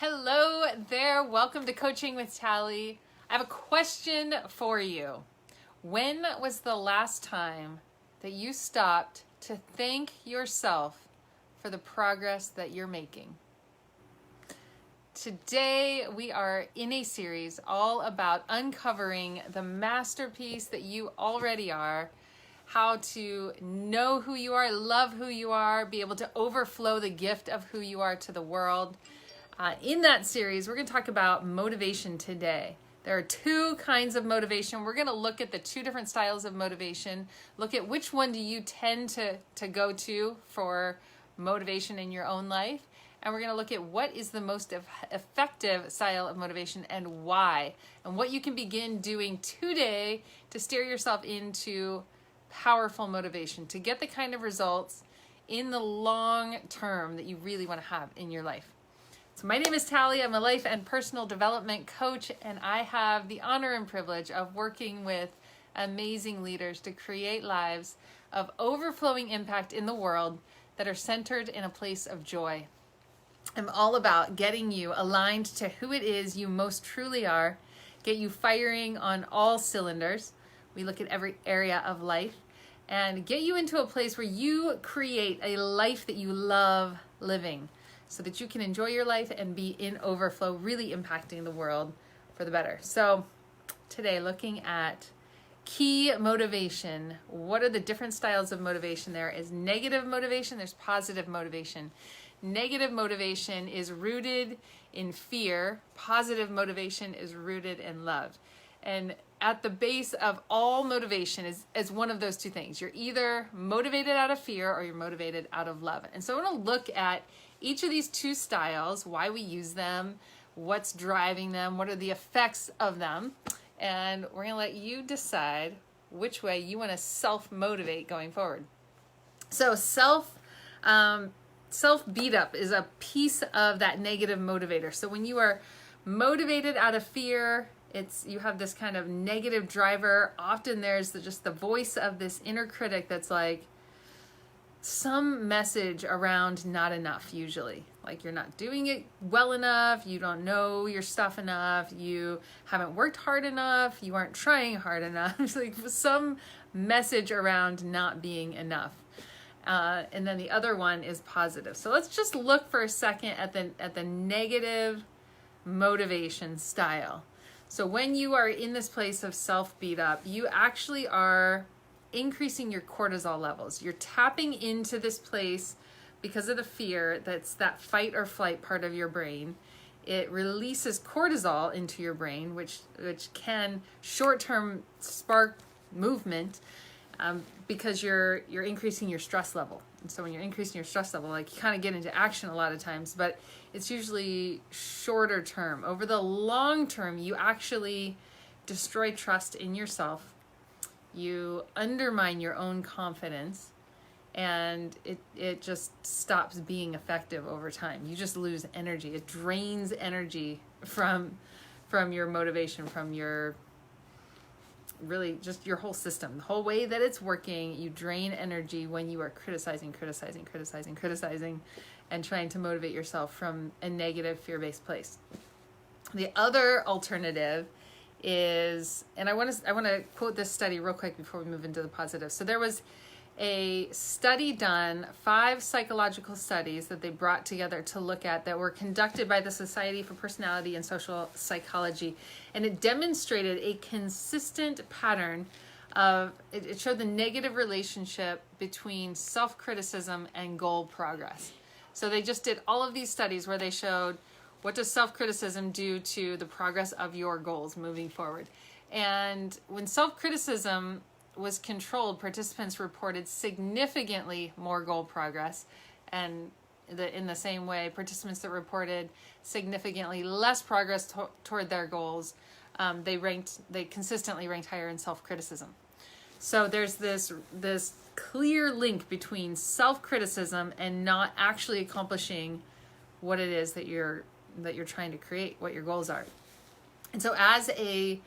Hello there. Welcome to Coaching with Tally. I have a question for you. When was the last time that you stopped to thank yourself for the progress that you're making? Today we are in a series all about uncovering the masterpiece that you already are, how to know who you are, love who you are, be able to overflow the gift of who you are to the world. In that series, we're going to talk about motivation today. There are two kinds of motivation. We're going to look at the two different styles of motivation, look at which one do you tend to go to for motivation in your own life, and we're going to look at what is the most effective style of motivation and why, and what you can begin doing today to steer yourself into powerful motivation, to get the kind of results in the long term that you really want to have in your life. So my name is Tally. I'm a life and personal development coach, and I have the honor and privilege of working with amazing leaders to create lives of overflowing impact in the world that are centered in a place of joy. I'm all about getting you aligned to who it is you most truly are, get you firing on all cylinders. We look at every area of life and get you into a place where you create a life that you love living, so that you can enjoy your life and be in overflow, really impacting the world for the better. So today, looking at key motivation. What are the different styles of motivation? There is negative motivation, there's positive motivation. Negative motivation is rooted in fear. Positive motivation is rooted in love. And at the base of all motivation is one of those two things. You're either motivated out of fear or you're motivated out of love. And so I want to look at each of these two styles, why we use them, what's driving them, what are the effects of them, and we're going to let you decide which way you want to self-motivate going forward. So self-beat up is a piece of that negative motivator. So when you are motivated out of fear, you have this kind of negative driver. Often there's just the voice of this inner critic that's like, some message around not enough, usually. Like you're not doing it well enough, you don't know your stuff enough, you haven't worked hard enough, you aren't trying hard enough. It's like some message around not being enough. And then the other one is positive. So let's just look for a second at the negative motivation style. So when you are in this place of self-beat up, you actually are increasing your cortisol levels. You're tapping into this place because of the fear. That's that fight or flight part of your brain. It releases cortisol into your brain, which can short-term spark movement because you're increasing your stress level. And so when you're increasing your stress level, like you kind of get into action a lot of times, but it's usually shorter term. Over the long term, you actually destroy trust in yourself. You undermine your own confidence, and it just stops being effective over time. You just lose energy. It drains energy from your motivation, from your really just your whole system, the whole way that it's working. You drain energy when you are criticizing, and trying to motivate yourself from a negative, fear-based place. The other alternative is, and I want to quote this study real quick before we move into the positive. So there was a study done, 5 psychological studies that they brought together to look at that were conducted by the Society for Personality and Social Psychology, and it demonstrated a consistent pattern of, it showed the negative relationship between self-criticism and goal progress. So they just did all of these studies where they showed, what does self-criticism do to the progress of your goals moving forward? And when self-criticism was controlled, participants reported significantly more goal progress. And in the same way, participants that reported significantly less progress toward their goals, they consistently ranked higher in self-criticism. So there's this clear link between self-criticism and not actually accomplishing what it is that you're trying to create, what your goals are. And so as a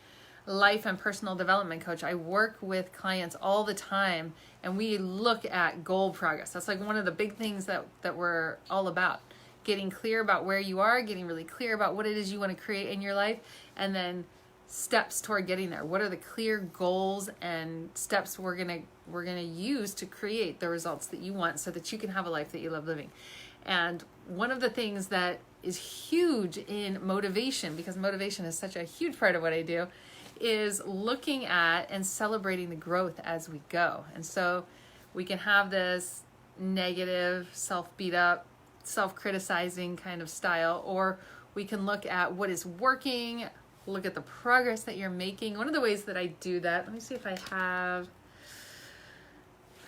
life and personal development coach, I work with clients all the time, and we look at goal progress. That's like one of the big things that we're all about. getting clear about where you are, getting really clear about what it is you want to create in your life, and then steps toward getting there. What are the clear goals and steps we're gonna use to create the results that you want so that you can have a life that you love living? And one of the things that is huge in motivation, because motivation is such a huge part of what I do, is looking at and celebrating the growth as we go. And so we can have this negative, self-beat up, self-criticizing kind of style, or we can look at what is working, look at the progress that you're making. One of the ways that I do that, let me see if I have,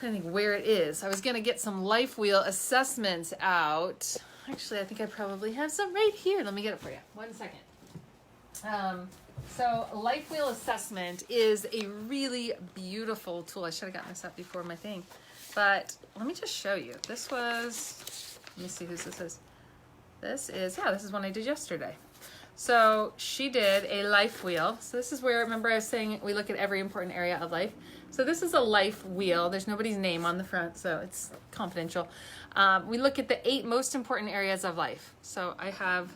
I think where it is. I was going to get some life wheel assessments out. Actually, I think I probably have some right here. Let me get it for you. 1 second. So life wheel assessment is a really beautiful tool. I should have gotten this up before my thing, but let me just show you. This was, let me see whose this is. This is one I did yesterday. So she did a life wheel. So this is where, remember I was saying we look at every important area of life. So this is a life wheel. There's nobody's name on the front, so it's confidential. We look at the 8 most important areas of life. So I have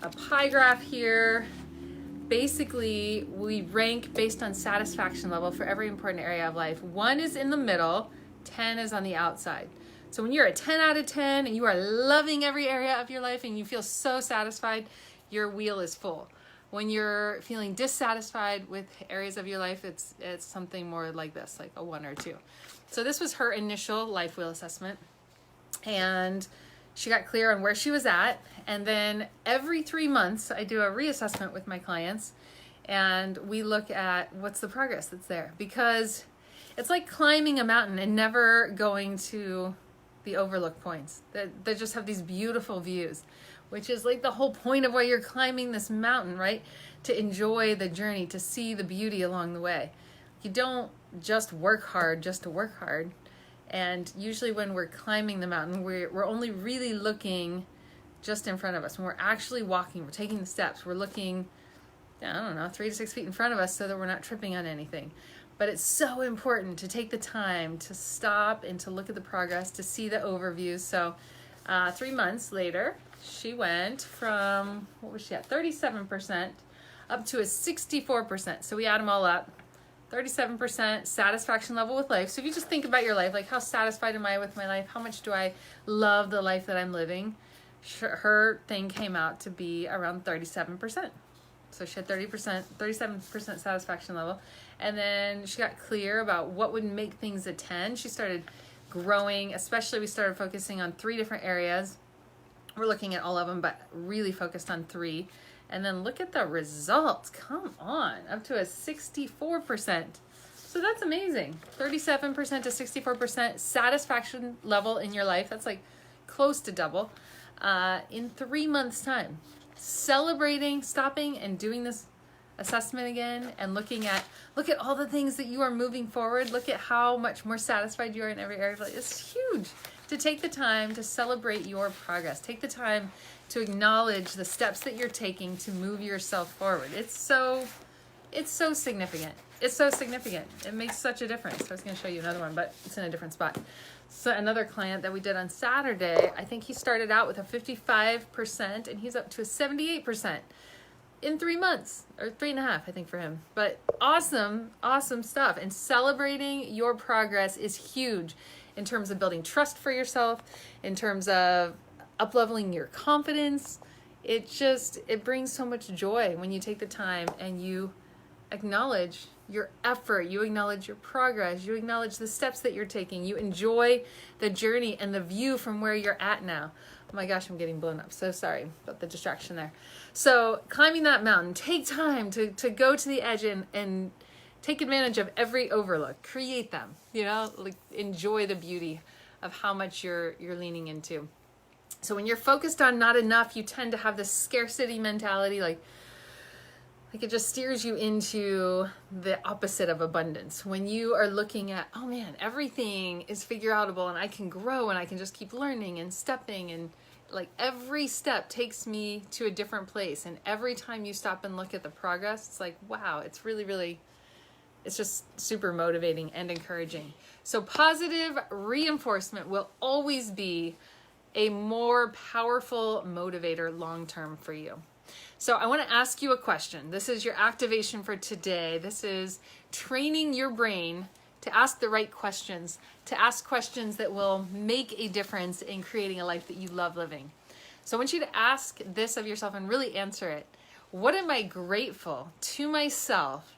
a pie graph here. Basically, we rank based on satisfaction level for every important area of life. 1 is in the middle, 10 is on the outside. So when you're a 10 out of 10 and you are loving every area of your life and you feel so satisfied, your wheel is full. When you're feeling dissatisfied with areas of your life, it's something more like this, like a 1 or 2. So this was her initial life wheel assessment, and she got clear on where she was at. And then every 3 months, I do a reassessment with my clients, and we look at what's the progress that's there, because it's like climbing a mountain and never going to the overlook points that just have these beautiful views, which is like the whole point of why you're climbing this mountain, right? To enjoy the journey, to see the beauty along the way. You don't just work hard just to work hard. And usually when we're climbing the mountain, we're only really looking just in front of us. When we're actually walking, we're taking the steps, we're looking, I don't know, 3 to 6 feet in front of us so that we're not tripping on anything. But it's so important to take the time to stop and to look at the progress, to see the overview. So 3 months later, she went from, what was she at, 37% up to a 64%. So we add them all up. 37% satisfaction level with life. So if you just think about your life, like how satisfied am I with my life? How much do I love the life that I'm living? Her thing came out to be around 37%. So she had 37% satisfaction level. And then she got clear about what would make things a 10. She started growing, especially we started focusing on 3 different areas. We're looking at all of them, but really focused on 3. And then look at the results. Come on, up to a 64%. So that's amazing. 37% to 64% satisfaction level in your life. That's like close to double in 3 months' time. Celebrating, stopping, and doing this assessment again, and look at all the things that you are moving forward. Look at how much more satisfied you are in every area of life. It's huge to take the time to celebrate your progress. Take the time to acknowledge the steps that you're taking to move yourself forward. It's so significant. It's so significant. It makes such a difference. I was going to show you another one, but it's in a different spot. So another client that we did on Saturday, I think he started out with a 55% and he's up to a 78% in 3 months, or 3.5, I think, for him. But awesome stuff. And celebrating your progress is huge in terms of building trust for yourself, in terms of up-leveling your confidence. It brings so much joy when you take the time and you acknowledge your effort, you acknowledge your progress, you acknowledge the steps that you're taking, you enjoy the journey and the view from where you're at now. Oh my gosh, I'm getting blown up. So sorry about the distraction there. So climbing that mountain, take time to go to the edge and take advantage of every overlook. Create them, like enjoy the beauty of how much you're leaning into. So when you're focused on not enough, you tend to have this scarcity mentality, like it just steers you into the opposite of abundance. When you are looking at, oh man, everything is figure outable and I can grow and I can just keep learning and stepping, and like every step takes me to a different place. And every time you stop and look at the progress, it's like, wow, it's really, it's just super motivating and encouraging. So positive reinforcement will always be a more powerful motivator long-term for you. So I want to ask you a question. This is your activation for today. This is training your brain to ask the right questions, to ask questions that will make a difference in creating a life that you love living. So I want you to ask this of yourself and really answer it. What am I grateful to myself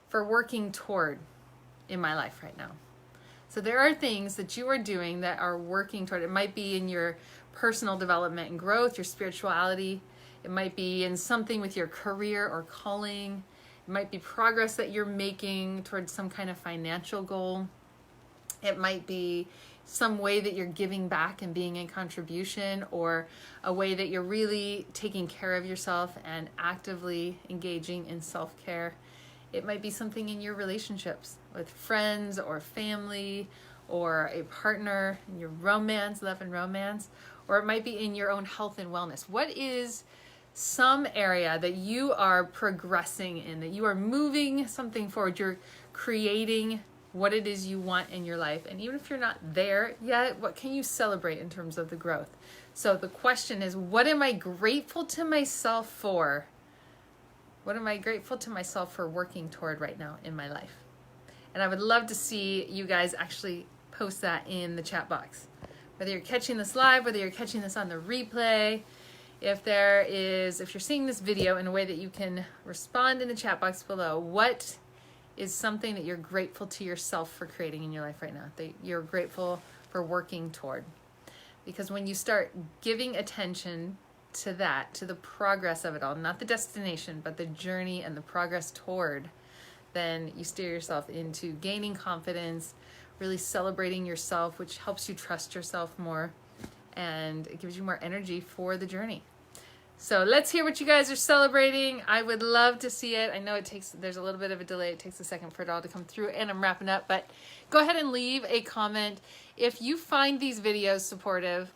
for working toward in my life right now? So there are things that you are doing that are working toward. It might be in your personal development and growth, your spirituality. It might be in something with your career or calling. It might be progress that you're making towards some kind of financial goal. It might be some way that you're giving back and being in contribution, or a way that you're really taking care of yourself and actively engaging in self-care. It might be something in your relationships with friends or family or a partner, in your romance, love and romance, or it might be in your own health and wellness. What is some area that you are progressing in, that you are moving something forward, you're creating what it is you want in your life? And even if you're not there yet, what can you celebrate in terms of the growth? So the question is, what am I grateful to myself for? What am I grateful to myself for working toward right now in my life? And I would love to see you guys actually post that in the chat box. Whether you're catching this live, whether you're catching this on the replay, if you're seeing this video in a way that you can respond in the chat box below, what is something that you're grateful to yourself for creating in your life right now, that you're grateful for working toward? Because when you start giving attention to that, to the progress of it all, not the destination, but the journey and the progress toward, then you steer yourself into gaining confidence, really celebrating yourself, which helps you trust yourself more, and it gives you more energy for the journey. So let's hear what you guys are celebrating. I would love to see it. I know there's a little bit of a delay. It takes a second for it all to come through, and I'm wrapping up, but go ahead and leave a comment. If you find these videos supportive,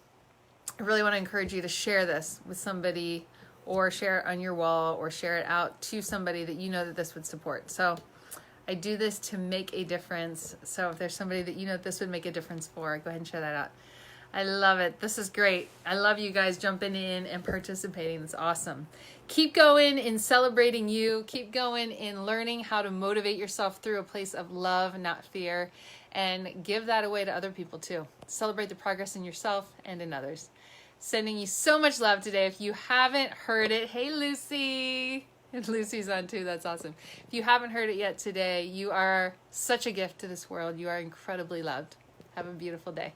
I really want to encourage you to share this with somebody, or share it on your wall, or share it out to somebody that you know that this would support. So I do this to make a difference. So if there's somebody that you know this would make a difference for, go ahead and share that out. I love it. This is great. I love you guys jumping in and participating. It's awesome. Keep going in celebrating you. Keep going in learning how to motivate yourself through a place of love, not fear, and give that away to other people too. Celebrate the progress in yourself and in others. Sending you so much love today. If you haven't heard it, hey Lucy. Lucy's on too. That's awesome. If you haven't heard it yet today, you are such a gift to this world. You are incredibly loved. Have a beautiful day.